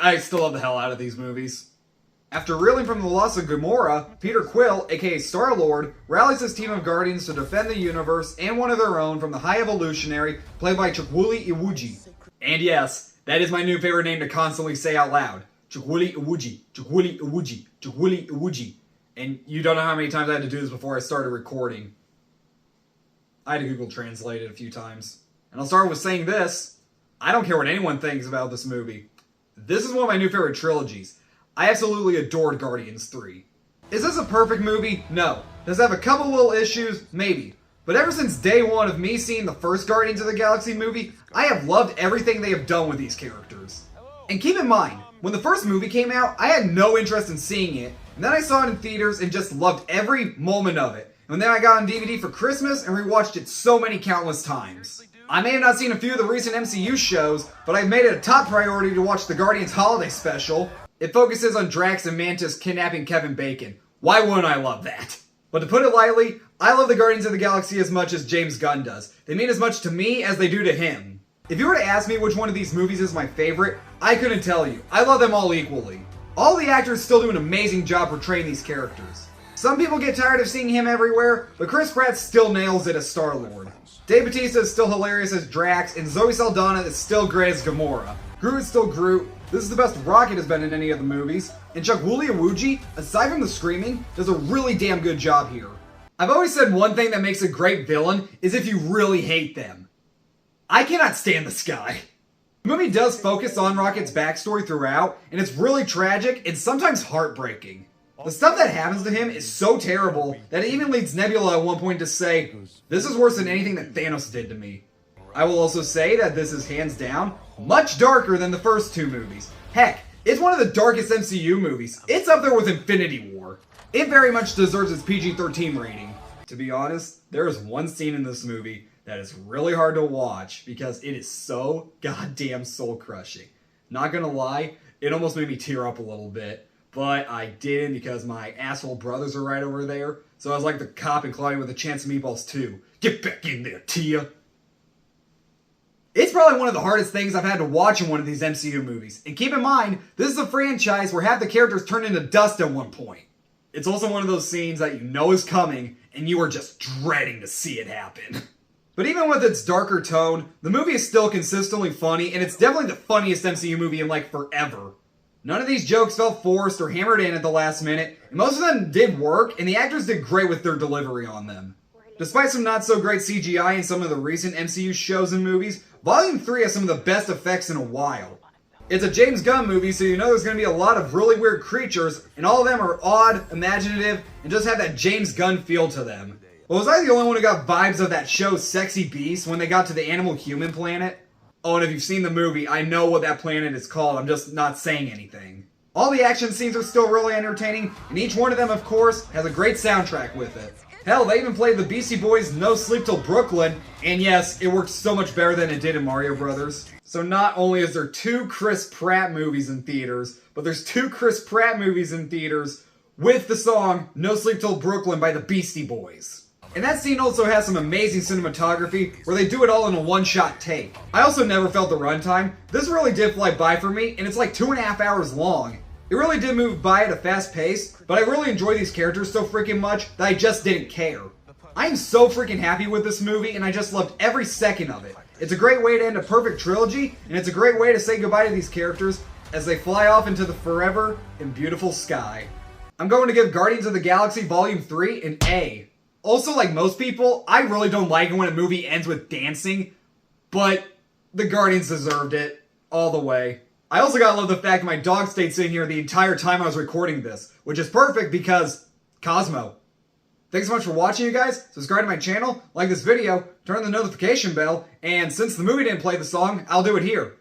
I still love the hell out of these movies. After reeling from the loss of Gamora, Peter Quill, aka Star-Lord, rallies his team of Guardians to defend the universe and one of their own from the High Evolutionary, played by Chukwuli Iwuji. And yes, that is my new favorite name to constantly say out loud. Chukwuli Iwuji, Chukwuli Iwuji, Chukwuli Iwuji. And you don't know how many times I had to do this before I started recording. I had to Google Translate it a few times. And I'll start with saying this. I don't care what anyone thinks about this movie. This is one of my new favorite trilogies. I absolutely adored Guardians 3. Is this a perfect movie? No. Does it have a couple little issues? Maybe. But ever since day one of me seeing the first Guardians of the Galaxy movie, I have loved everything they have done with these characters. And keep in mind, when the first movie came out, I had no interest in seeing it, and then I saw it in theaters and just loved every moment of it. And then I got on DVD for Christmas and rewatched it so many countless times. I may have not seen a few of the recent MCU shows, but I've made it a top priority to watch the Guardians Holiday Special. It focuses on Drax and Mantis kidnapping Kevin Bacon. Why wouldn't I love that? But to put it lightly, I love the Guardians of the Galaxy as much as James Gunn does. They mean as much to me as they do to him. If you were to ask me which one of these movies is my favorite, I couldn't tell you. I love them all equally. All the actors still do an amazing job portraying these characters. Some people get tired of seeing him everywhere, but Chris Pratt still nails it as Star-Lord. Dave Bautista is still hilarious as Drax, and Zoe Saldana is still great as Gamora. Groot is still Groot. This is the best Rocket has been in any of the movies, and Chukwuli Iwuji, aside from the screaming, does a really damn good job here. I've always said one thing that makes a great villain is if you really hate them. I cannot stand this guy. The movie does focus on Rocket's backstory throughout, and it's really tragic and sometimes heartbreaking. The stuff that happens to him is so terrible that it even leads Nebula at one point to say, "This is worse than anything that Thanos did to me." I will also say that this is hands down much darker than the first two movies. Heck, it's one of the darkest MCU movies. It's up there with Infinity War. It very much deserves its PG-13 rating. To be honest, there is one scene in this movie that is really hard to watch because it is so goddamn soul-crushing. Not gonna lie, it almost made me tear up a little bit, but I didn't because my asshole brothers are right over there, so I was like the cop in Cloudy with a Chance of Meatballs 2. Get back in there, Tia! It's probably one of the hardest things I've had to watch in one of these MCU movies. And keep in mind, this is a franchise where half the characters turn into dust at one point. It's also one of those scenes that you know is coming, and you are just dreading to see it happen. But even with its darker tone, the movie is still consistently funny, and it's definitely the funniest MCU movie in like forever. None of these jokes felt forced or hammered in at the last minute, and most of them did work, and the actors did great with their delivery on them. Despite some not so great CGI in some of the recent MCU shows and movies, Volume 3 has some of the best effects in a while. It's a James Gunn movie, so you know there's going to be a lot of really weird creatures, and all of them are odd, imaginative, and just have that James Gunn feel to them. But was I the only one who got vibes of that show Sexy Beast when they got to the animal-human planet? Oh, and if you've seen the movie, I know what that planet is called, I'm just not saying anything. All the action scenes are still really entertaining, and each one of them, of course, has a great soundtrack with it. Hell, they even played the Beastie Boys' No Sleep Till Brooklyn, and yes, it worked so much better than it did in Mario Brothers. So not only is there 2 Chris Pratt movies in theaters, but there's 2 Chris Pratt movies in theaters with the song No Sleep Till Brooklyn by the Beastie Boys. And that scene also has some amazing cinematography where they do it all in a one-shot take. I also never felt the runtime. This really did fly by for me, and it's like 2.5 hours long. It really did move by at a fast pace, but I really enjoy these characters so freaking much that I just didn't care. I am so freaking happy with this movie, and I just loved every second of it. It's a great way to end a perfect trilogy, and it's a great way to say goodbye to these characters as they fly off into the forever and beautiful sky. I'm going to give Guardians of the Galaxy Volume 3 an A. Also, like most people, I really don't like it when a movie ends with dancing, but the Guardians deserved it all the way. I also gotta love the fact that my dog stayed sitting here the entire time I was recording this, which is perfect because Cosmo. Thanks so much for watching, you guys. Subscribe to my channel, like this video, turn on the notification bell, and since the movie didn't play the song, I'll do it here.